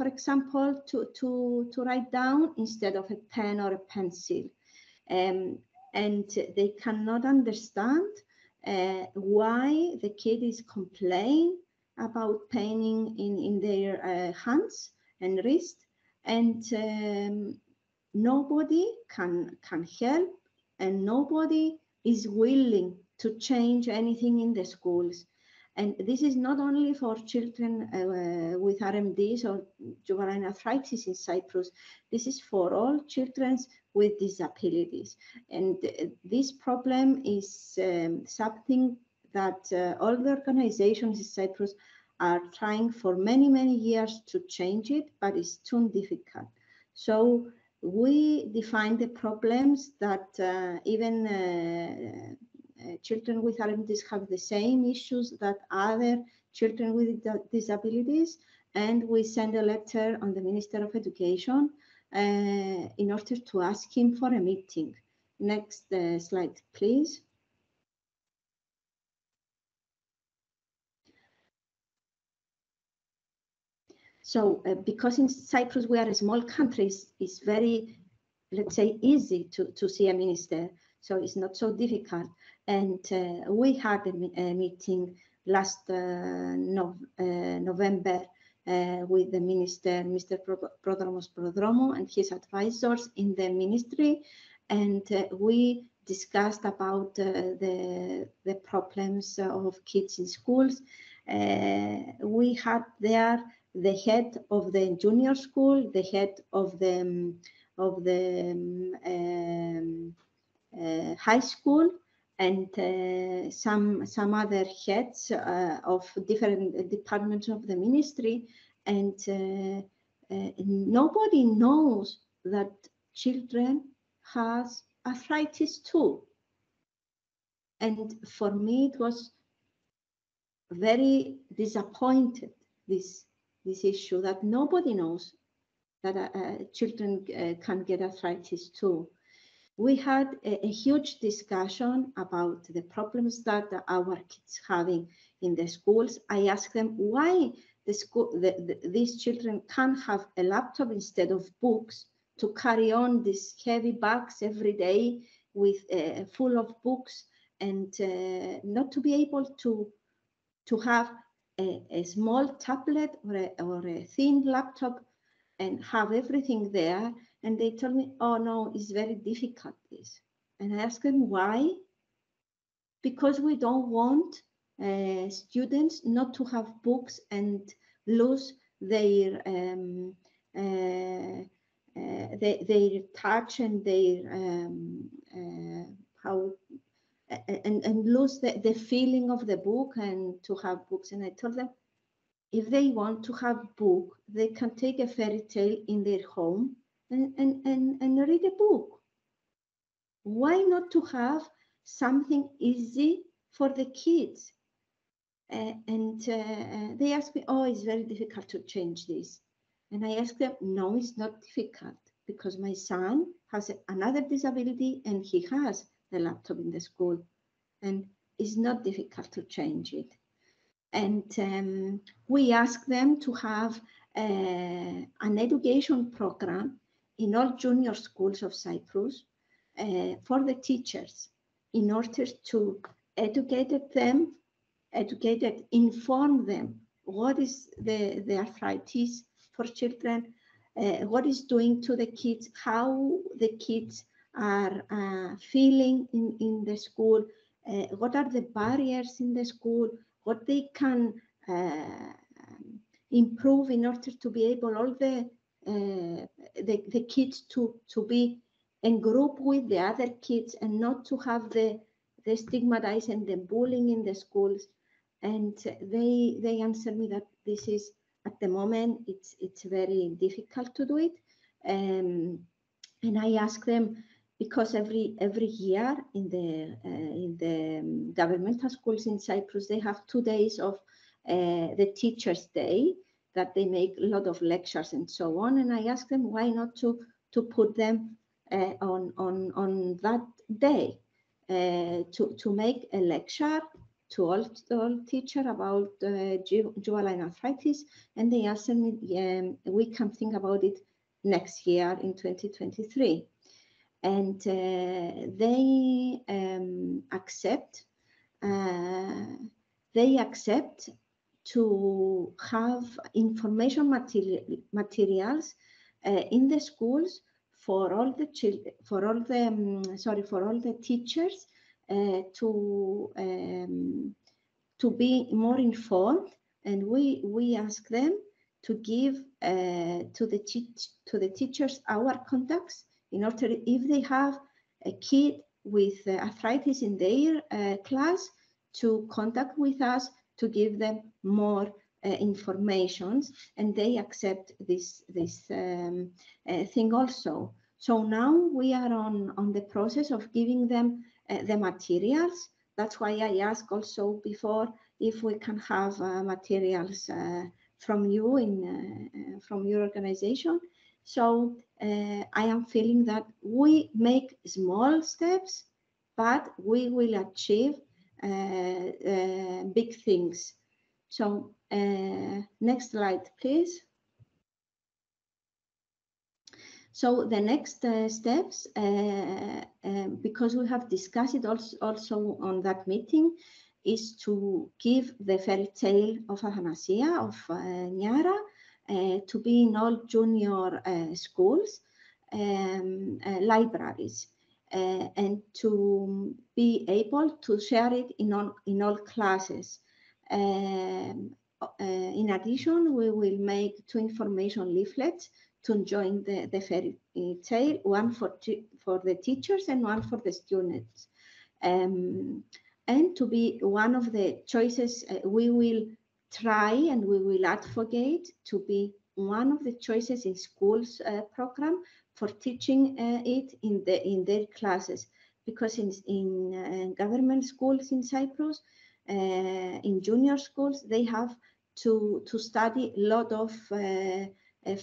example, to write down instead of a pen or a pencil. And they cannot understand why the kid is complaining about pain in their hands and wrist, and nobody can help, and nobody is willing to change anything in the schools. And this is not only for children with RMDs or juvenile arthritis in Cyprus. This is for all children with disabilities. And this problem is something that all the organizations in Cyprus are trying for many, many years to change it, but it's too difficult. So we define the problems that even children with RMDs have the same issues that other children with disabilities, and we send a letter on the Minister of Education in order to ask him for a meeting. Next slide, please. So because in Cyprus we are a small country, it's very, let's say, easy to see a minister. So it's not so difficult. And we had a meeting last November with the minister, Mr. Prodromos, and his advisors in the ministry. And we discussed about the problems of kids in schools. We had there the head of the junior school, the head of the high school, and some other heads of different departments of the ministry, and nobody knows that children has arthritis too. And for me, it was very disappointed, this issue, that nobody knows that children can get arthritis too. We had a huge discussion about the problems that our kids having in the schools. I asked them why these children can't have a laptop instead of books, to carry on these heavy bags every day with full of books, and not to be able to have a small tablet or a thin laptop and have everything there. And they told me, oh no, it's very difficult, this. And I asked them why? Because we don't want students not to have books and lose their touch and their and lose the feeling of the book, and to have books. And I told them, if they want to have book, they can take a fairy tale in their home and read a book. Why not to have something easy for the kids? And they asked me, oh, it's very difficult to change this. And I asked them, no, it's not difficult, because my son has another disability and he has the laptop in the school, and it's not difficult to change it. And we asked them to have an education program in all junior schools of Cyprus for the teachers in order to educate them, inform them what is the arthritis for children, what is doing to the kids, how the kids are feeling in the school, what are the barriers in the school, what they can improve in order to be able all the kids to be in group with the other kids and not to have the stigmatized and the bullying in the schools. And they answer me that this is at the moment it's very difficult to do it. And I ask them, because every year in the governmental schools in Cyprus, they have 2 days of the Teachers' Day, that they make a lot of lectures and so on. And I ask them why not to put them on that day, to make a lecture to all teachers about juvenile arthritis. And they answer me, we can think about it next year in 2023. And they accept to have information materials in the schools for all the children, for all the teachers to be more informed. And we ask them to give to the teachers our contacts, in order, if they have a kid with arthritis in their class, to contact with us to give them more information, and they accept this thing also. So now we are on the process of giving them the materials. That's why I asked also before if we can have materials from you from your organization. So I am feeling that we make small steps, but we will achieve big things. So next slide, please. So the next steps, because we have discussed it also on that meeting, is to give the fairy tale of Athanasia of Nyara to be in all junior schools, libraries, and to be able to share it in all classes. In addition, we will make 2 information leaflets to join the fairy tale, one for the teachers and one for the students. And to be one of the choices, we will try and we will advocate to be one of the choices in schools program for teaching it in their classes, because in government schools in Cyprus, in junior schools, they have to study a lot of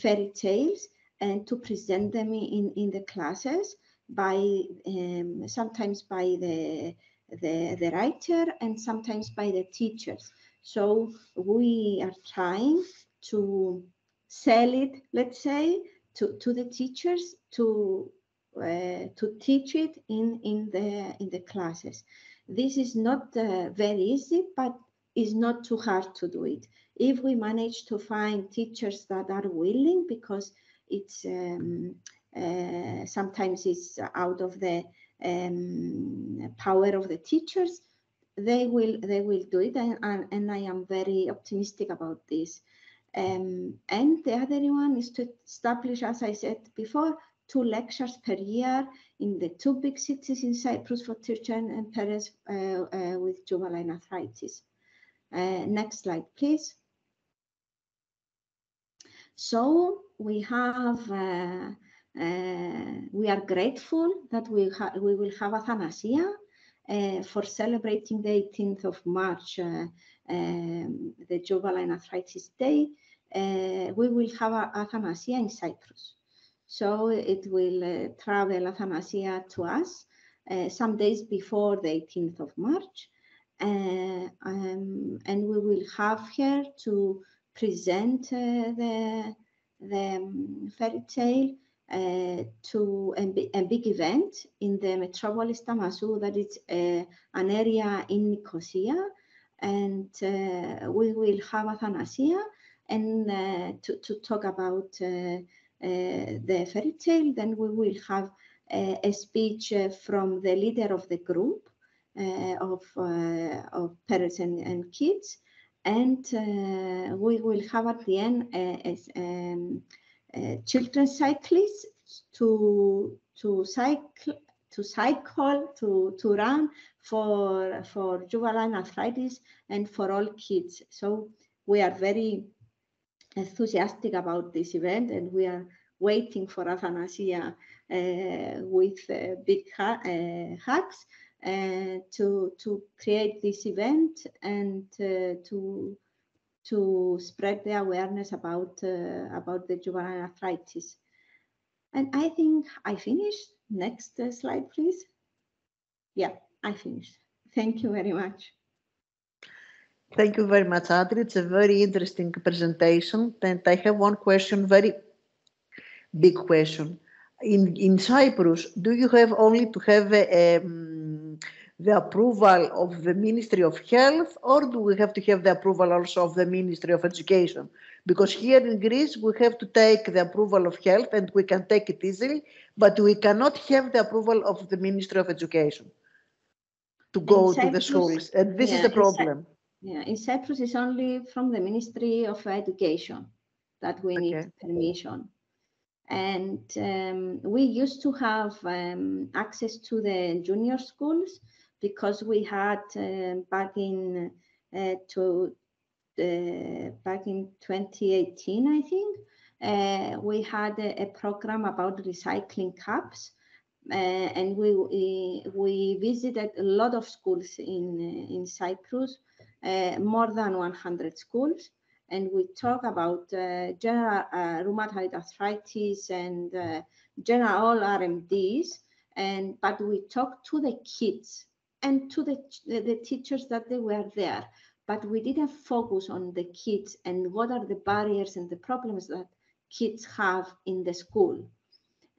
fairy tales and to present them in the classes by sometimes by the writer and sometimes by the teachers. So we are trying to sell it, let's say, to the teachers to teach it in the classes. This is not very easy, but it's not too hard to do it. If we manage to find teachers that are willing, because it's sometimes it's out of the power of the teachers, they will do it, and I am very optimistic about this. And the other one is to establish, as I said before, 2 lectures per year in the 2 big cities in Cyprus for teachers and parents with juvenile arthritis. Next slide, please. So we have, we are grateful that we will have Athanasia for celebrating the 18th of March, the Juvenile Arthritis Day. We will have Athanasia in Cyprus. So it will travel Athanasia to us some days before the 18th of March. And we will have her to present the fairy tale to a big event in the metropolis Tamasu, that is an area in Nicosia, and we will have Athanasia and to talk about the fairy tale. Then we will have a speech from the leader of the group of parents and kids, and we will have at the end children's cyclists to run for juvenile arthritis and for all kids. So we are very enthusiastic about this event, and we are waiting for Athanasia with big hugs to create this event and to spread the awareness about the juvenile arthritis. And I think I finished. Next slide, please. Yeah, I finished. Thank you very much. Thank you very much, Adri. It's a very interesting presentation. And I have one question, very big question. In Cyprus, do you have only to have the approval of the Ministry of Health, or do we have to have the approval also of the Ministry of Education? Because here in Greece, we have to take the approval of health, and we can take it easily, but we cannot have the approval of the Ministry of Education to go to the schools. And this is the problem. In Cyprus, it's only from the Ministry of Education that we need permission. And we used to have access to the junior schools, because we had back in 2018, I think, we had a program about recycling cups, and we visited a lot of schools in Cyprus, more than 100 schools, and we talk about general rheumatoid arthritis and general all RMDs, but we talk to the kids and to the teachers that they were there, but we didn't focus on the kids and what are the barriers and the problems that kids have in the school.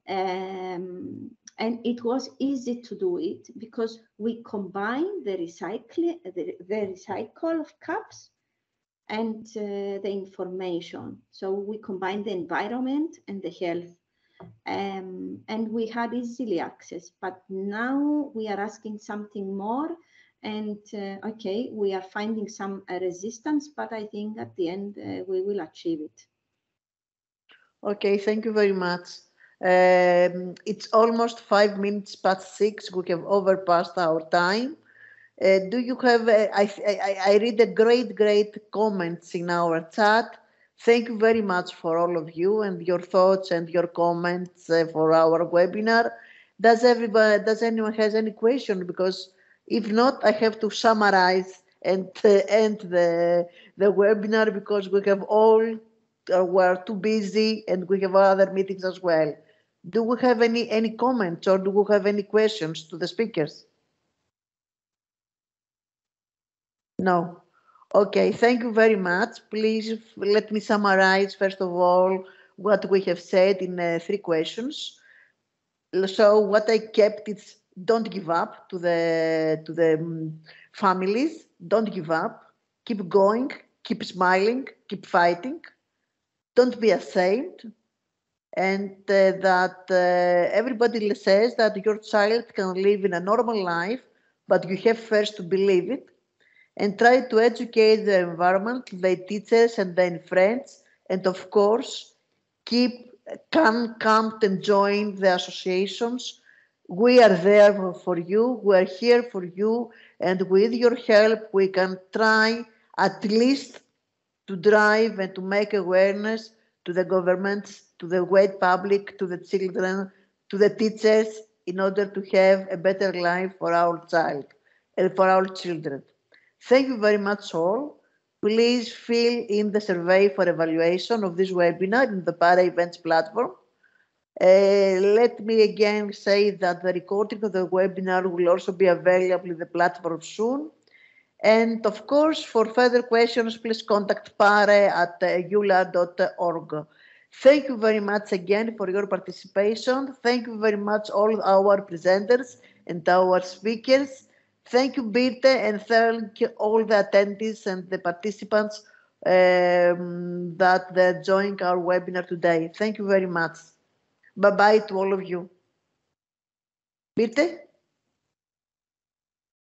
And it was easy to do it because we combine the recycle of cups and the information. So we combine the environment and the health. And we had easily access, but now we are asking something more, and okay, we are finding some resistance, but I think at the end we will achieve it. Okay, thank you very much. It's almost 5 minutes past 6. We have overpassed our time. Do you have, I read the great comments in our chat. Thank you very much for all of you and your thoughts and your comments for our webinar. Does anyone has any question? Because if not, I have to summarize and end the webinar, because we have we're too busy and we have other meetings as well. Do we have any comments, or do we have any questions to the speakers? No. Okay, thank you very much. Please let me summarize, first of all, what we have said in 3 questions. So what I kept is, don't give up to the families. Don't give up. Keep going. Keep smiling. Keep fighting. Don't be ashamed. And that everybody says that your child can live in a normal life, but you have first to believe it. And try to educate the environment, the teachers and their friends, and of course, come and join the associations. We are there for you, we are here for you, and with your help, we can try at least to drive and to make awareness to the governments, to the great public, to the children, to the teachers, in order to have a better life for our child and for our children. Thank you very much all. Please fill in the survey for evaluation of this webinar in the PARE Events platform. Let me again say that the recording of the webinar will also be available in the platform soon. And of course, for further questions, please contact PARE at eular.org. Thank you very much again for your participation. Thank you very much all our presenters and our speakers. Thank you, Birte, and thank you all the attendees and the participants that they're joining our webinar today. Thank you very much. Bye-bye to all of you. Birte?